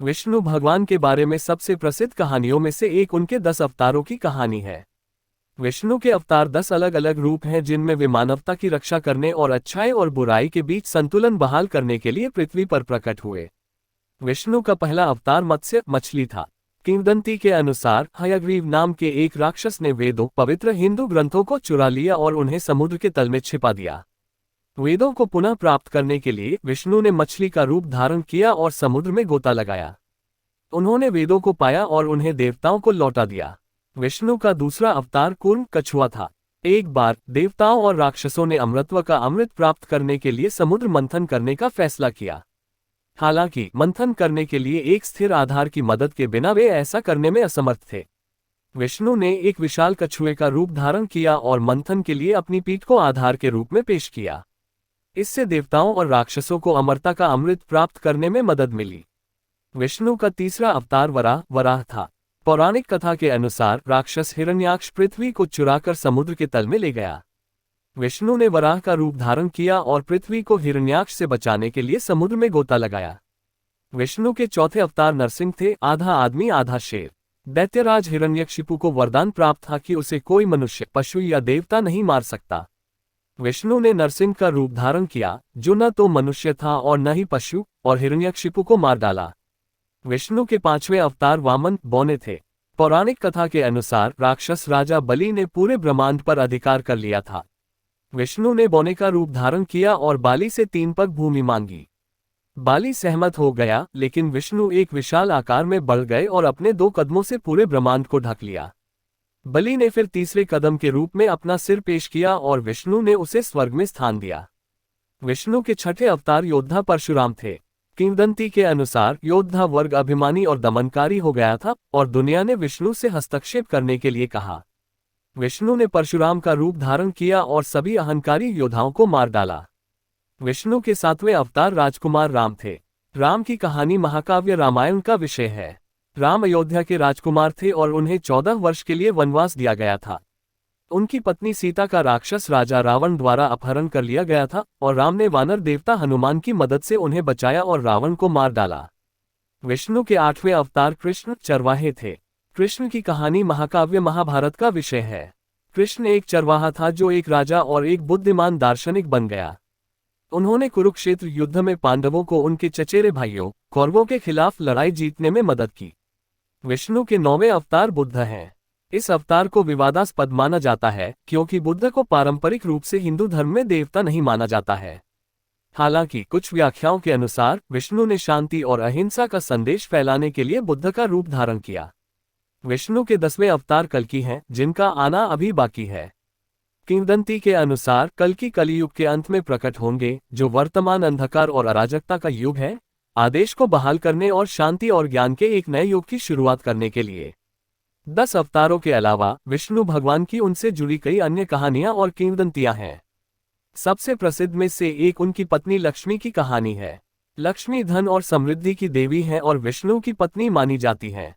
विष्णु भगवान के बारे में सबसे प्रसिद्ध कहानियों में से एक उनके 10 अवतारों की कहानी है। विष्णु के अवतार 10 अलग अलग रूप हैं जिनमें वे मानवता की रक्षा करने और अच्छाई और बुराई के बीच संतुलन बहाल करने के लिए पृथ्वी पर प्रकट हुए। विष्णु का पहला अवतार मत्स्य मछली था। किंवदंती के अनुसार हयग्रीव नाम के एक राक्षस ने वेदों पवित्र हिंदू ग्रंथों को चुरा लिया और उन्हें समुद्र के तल में छिपा दिया। वेदों को पुनः प्राप्त करने के लिए विष्णु ने मछली का रूप धारण किया और समुद्र में गोता लगाया। उन्होंने वेदों को पाया और उन्हें देवताओं को लौटा दिया। विष्णु का दूसरा अवतार कूर्म कछुआ था। एक बार देवताओं और राक्षसों ने अमृतत्व का अमृत प्राप्त करने के लिए समुद्र मंथन करने का फैसला किया। हालांकि मंथन करने के लिए एक स्थिर आधार की मदद के बिना वे ऐसा करने में असमर्थ थे। विष्णु ने एक विशाल कछुए का रूप धारण किया और मंथन के लिए अपनी पीठ को आधार के रूप में पेश किया। इससे देवताओं और राक्षसों को अमरता का अमृत प्राप्त करने में मदद मिली। विष्णु का तीसरा अवतार वराह था। पौराणिक कथा के अनुसार राक्षस हिरण्याक्ष पृथ्वी को चुराकर समुद्र के तल में ले गया। विष्णु ने वराह का रूप धारण किया और पृथ्वी को हिरण्याक्ष से बचाने के लिए समुद्र में गोता लगाया। विष्णु के चौथे अवतार नरसिंह थे, आधा आदमी आधा शेर। दैत्यराज हिरण्यकशिपु को वरदान प्राप्त था कि उसे कोई मनुष्य, पशु या देवता नहीं मार सकता। विष्णु ने नरसिंह का रूप धारण किया, जो न तो मनुष्य था और न ही पशु, और हिरण्यकशिपु को मार डाला। विष्णु के पांचवें अवतार वामन बौने थे। पौराणिक कथा के अनुसार राक्षस राजा बलि ने पूरे ब्रह्मांड पर अधिकार कर लिया था। विष्णु ने बौने का रूप धारण किया और बाली से 3 पग भूमि मांगी। बाली सहमत हो गया, लेकिन विष्णु एक विशाल आकार में बढ़ गए और अपने 2 कदमों से पूरे ब्रह्मांड को ढक लिया। बलि ने फिर तीसरे कदम के रूप में अपना सिर पेश किया और विष्णु ने उसे स्वर्ग में स्थान दिया। विष्णु के छठे अवतार योद्धा परशुराम थे। किंवदंती के अनुसार योद्धा वर्ग अभिमानी और दमनकारी हो गया था और दुनिया ने विष्णु से हस्तक्षेप करने के लिए कहा। विष्णु ने परशुराम का रूप धारण किया और सभी अहंकारी योद्धाओं को मार डाला। विष्णु के 7वें अवतार राजकुमार राम थे। राम की कहानी महाकाव्य रामायण का विषय है। राम अयोध्या के राजकुमार थे और उन्हें 14 वर्ष के लिए वनवास दिया गया था। उनकी पत्नी सीता का राक्षस राजा रावण द्वारा अपहरण कर लिया गया था और राम ने वानर देवता हनुमान की मदद से उन्हें बचाया और रावण को मार डाला। विष्णु के 8वें अवतार कृष्ण चरवाहे थे। कृष्ण की कहानी महाकाव्य महाभारत का विषय है। कृष्ण एक चरवाहा था जो एक राजा और एक बुद्धिमान दार्शनिक बन गया। उन्होंने कुरुक्षेत्र युद्ध में पांडवों को उनके चचेरे भाइयों कौरवों के खिलाफ लड़ाई जीतने में मदद की। विष्णु के 9वें अवतार बुद्ध हैं। इस अवतार को विवादास्पद माना जाता है क्योंकि बुद्ध को पारंपरिक रूप से हिंदू धर्म में देवता नहीं माना जाता है। हालांकि कुछ व्याख्याओं के अनुसार विष्णु ने शांति और अहिंसा का संदेश फैलाने के लिए बुद्ध का रूप धारण किया। विष्णु के 10वें अवतार कल्कि हैं, जिनका आना अभी बाकी है। किंवदंती के अनुसार कल्कि कलियुग के अंत में प्रकट होंगे, जो वर्तमान अंधकार और अराजकता का युग है, आदेश को बहाल करने और शांति और ज्ञान के एक नए युग की शुरुआत करने के लिए। 10 अवतारों के अलावा विष्णु भगवान की उनसे जुड़ी कई अन्य कहानियां और किंवदंतियां हैं। सबसे प्रसिद्ध में से एक उनकी पत्नी लक्ष्मी की कहानी है। लक्ष्मी धन और समृद्धि की देवी हैं और विष्णु की पत्नी मानी जाती हैं।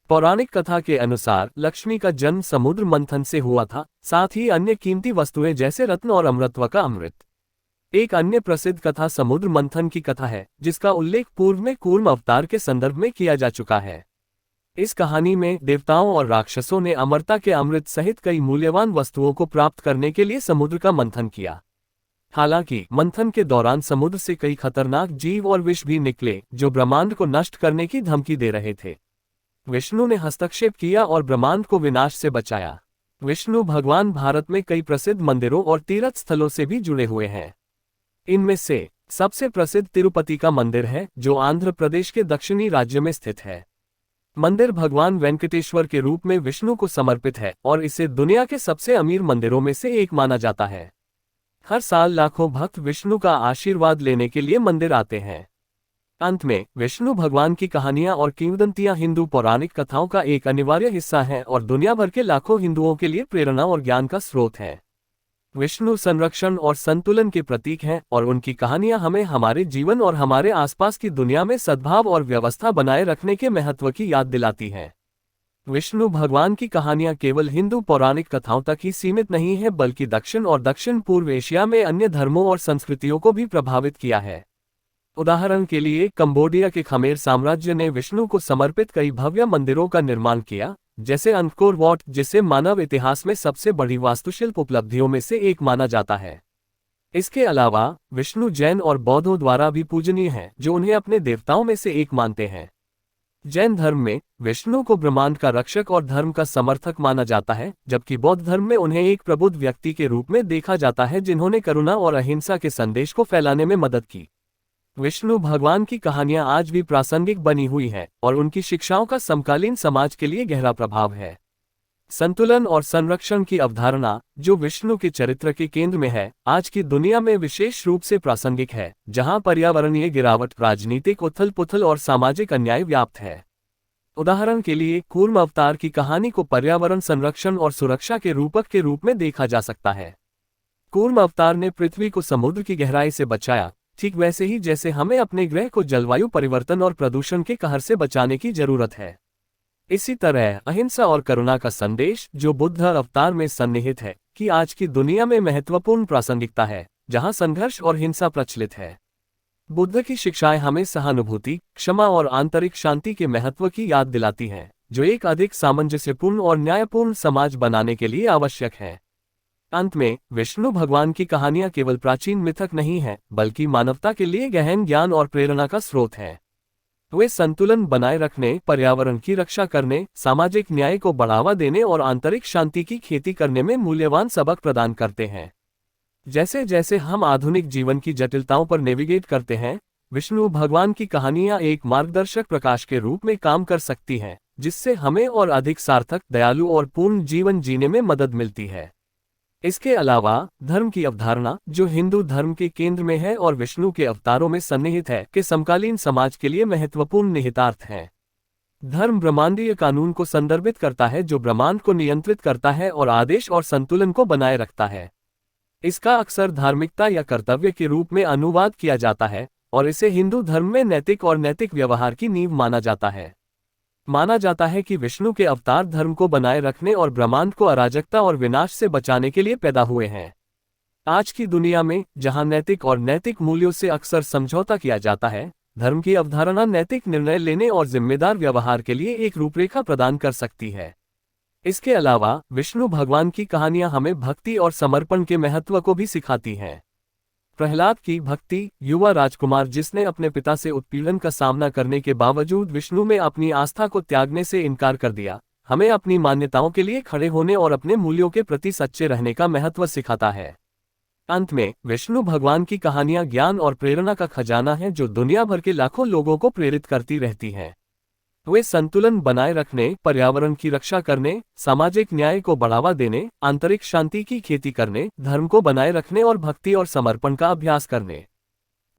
पौराणिक कथा के अनुसार लक्ष्मी का जन्म समुद्र मंथन से हुआ था, साथ ही अन्य कीमती वस्तुएं जैसे रत्न और अमृतत्व का अमृत। एक अन्य प्रसिद्ध कथा समुद्र मंथन की कथा है, जिसका उल्लेख पूर्व में कूर्म अवतार के संदर्भ में किया जा चुका है। इस कहानी में देवताओं और राक्षसों ने अमरता के अमृत सहित कई मूल्यवान वस्तुओं को प्राप्त करने के लिए समुद्र का मंथन किया। हालांकि मंथन के दौरान समुद्र से कई खतरनाक जीव और विष भी निकले, जो ब्रह्मांड को नष्ट करने की धमकी दे रहे थे। विष्णु ने हस्तक्षेप किया और ब्रह्मांड को विनाश से बचाया। विष्णु भगवान भारत में कई प्रसिद्ध मंदिरों और तीर्थ स्थलों से भी जुड़े हुए हैं। इनमें से सबसे प्रसिद्ध तिरुपति का मंदिर है, जो आंध्र प्रदेश के दक्षिणी राज्य में स्थित है। मंदिर भगवान वेंकटेश्वर के रूप में विष्णु को समर्पित है और इसे दुनिया के सबसे अमीर मंदिरों में से एक माना जाता है। हर साल लाखों भक्त विष्णु का आशीर्वाद लेने के लिए मंदिर आते हैं। अंत में विष्णु भगवान की कहानियां और किंवदंतियां हिंदू पौराणिक कथाओं का एक अनिवार्य हिस्सा हैं और दुनिया भर के लाखों हिंदुओं के लिए प्रेरणा और ज्ञान का स्रोत हैं। विष्णु संरक्षण और संतुलन के प्रतीक हैं और उनकी कहानियां हमें हमारे जीवन और हमारे आसपास की दुनिया में सद्भाव और व्यवस्था बनाए रखने के महत्व की याद दिलाती हैं। विष्णु भगवान की कहानियां केवल हिंदू पौराणिक कथाओं तक ही सीमित नहीं है, बल्कि दक्षिण और दक्षिण पूर्व एशिया में अन्य धर्मों और संस्कृतियों को भी प्रभावित किया है। उदाहरण के लिए कंबोडिया के खमेर साम्राज्य ने विष्णु को समर्पित कई भव्य मंदिरों का निर्माण किया, जैसे अंकोर वॉट, जिसे मानव इतिहास में सबसे बड़ी वास्तुशिल्प उपलब्धियों में से एक माना जाता है। इसके अलावा विष्णु जैन और बौद्धों द्वारा भी पूजनीय हैं, जो उन्हें अपने देवताओं में से एक मानते हैं। जैन धर्म में विष्णु को ब्रह्मांड का रक्षक और धर्म का समर्थक माना जाता है, जबकि बौद्ध धर्म में उन्हें एक प्रबुद्ध व्यक्ति के रूप में देखा जाता है जिन्होंने करुणा और अहिंसा के संदेश को फैलाने में मदद की। विष्णु भगवान की कहानियां आज भी प्रासंगिक बनी हुई हैं और उनकी शिक्षाओं का समकालीन समाज के लिए गहरा प्रभाव है। संतुलन और संरक्षण की अवधारणा, जो विष्णु के चरित्र के केंद्र में है, आज की दुनिया में विशेष रूप से प्रासंगिक है, जहां पर्यावरणीय गिरावट, राजनीतिक उथल-पुथल और सामाजिक अन्याय व्याप्त है। उदाहरण के लिए कूर्म अवतार की कहानी को पर्यावरण संरक्षण और सुरक्षा के रूपक के रूप में देखा जा सकता है। कूर्म अवतार ने पृथ्वी को समुद्र की गहराई से बचाया, ठीक वैसे ही जैसे हमें अपने ग्रह को जलवायु परिवर्तन और प्रदूषण के कहर से बचाने की जरूरत है। इसी तरह अहिंसा और करुणा का संदेश, जो बुद्ध अवतार में सन्निहित है, कि आज की दुनिया में महत्वपूर्ण प्रासंगिकता है, जहां संघर्ष और हिंसा प्रचलित है। बुद्ध की शिक्षाएं हमें सहानुभूति, क्षमा और आंतरिक शांति के महत्व की याद दिलाती हैं, जो एक अधिक सामंजस्यपूर्ण और न्यायपूर्ण समाज बनाने के लिए आवश्यक है। अंत में विष्णु भगवान की कहानियां केवल प्राचीन मिथक नहीं हैं, बल्कि मानवता के लिए गहन ज्ञान और प्रेरणा का स्रोत हैं। वे संतुलन बनाए रखने, पर्यावरण की रक्षा करने, सामाजिक न्याय को बढ़ावा देने और आंतरिक शांति की खेती करने में मूल्यवान सबक प्रदान करते हैं। जैसे जैसे हम आधुनिक जीवन की जटिलताओं पर नेविगेट करते हैं, विष्णु भगवान की कहानियां एक मार्गदर्शक प्रकाश के रूप में काम कर सकती हैं, जिससे हमें और अधिक सार्थक, दयालु और पूर्ण जीवन जीने में मदद मिलती है। इसके अलावा धर्म की अवधारणा, जो हिंदू धर्म के केंद्र में है और विष्णु के अवतारों में सन्निहित है, के समकालीन समाज के लिए महत्वपूर्ण निहितार्थ हैं। धर्म ब्रह्मांडीय कानून को संदर्भित करता है, जो ब्रह्मांड को नियंत्रित करता है और आदेश और संतुलन को बनाए रखता है। इसका अक्सर धार्मिकता या कर्तव्य के रूप में अनुवाद किया जाता है और इसे हिंदू धर्म में नैतिक और नैतिक व्यवहार की नींव माना जाता है। माना जाता है कि विष्णु के अवतार धर्म को बनाए रखने और ब्रह्मांड को अराजकता और विनाश से बचाने के लिए पैदा हुए हैं। आज की दुनिया में, जहां नैतिक और नैतिक मूल्यों से अक्सर समझौता किया जाता है, धर्म की अवधारणा नैतिक निर्णय लेने और जिम्मेदार व्यवहार के लिए एक रूपरेखा प्रदान कर सकती है। इसके अलावा विष्णु भगवान की कहानियां हमें भक्ति और समर्पण के महत्व को भी सिखाती हैं। प्रहलाद की भक्ति, युवा राजकुमार जिसने अपने पिता से उत्पीड़न का सामना करने के बावजूद विष्णु में अपनी आस्था को त्यागने से इनकार कर दिया, हमें अपनी मान्यताओं के लिए खड़े होने और अपने मूल्यों के प्रति सच्चे रहने का महत्व सिखाता है। अंत में विष्णु भगवान की कहानियां ज्ञान और प्रेरणा का खजाना है, जो दुनिया भर के लाखों लोगों को प्रेरित करती रहती हैं। वे संतुलन बनाए रखने, पर्यावरण की रक्षा करने, सामाजिक न्याय को बढ़ावा देने, आंतरिक शांति की खेती करने, धर्म को बनाए रखने और भक्ति और समर्पण का अभ्यास करने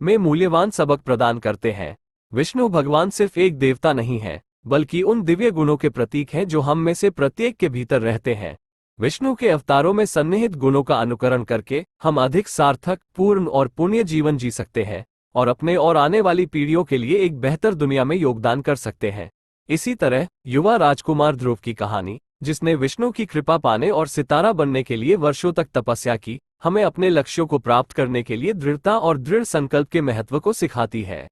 में मूल्यवान सबक प्रदान करते हैं। विष्णु भगवान सिर्फ एक देवता नहीं है, बल्कि उन दिव्य गुणों के प्रतीक हैं जो हम में से प्रत्येक के भीतर रहते हैं। विष्णु के अवतारों में सन्निहित गुणों का अनुकरण करके हम अधिक सार्थक, पूर्ण और पुण्य जीवन जी सकते हैं और अपने और आने वाली पीढ़ियों के लिए एक बेहतर दुनिया में योगदान कर सकते हैं। इसी तरह युवा राजकुमार ध्रुव की कहानी, जिसने विष्णु की कृपा पाने और सितारा बनने के लिए वर्षों तक तपस्या की, हमें अपने लक्ष्यों को प्राप्त करने के लिए दृढ़ता और दृढ़ संकल्प के महत्व को सिखाती है।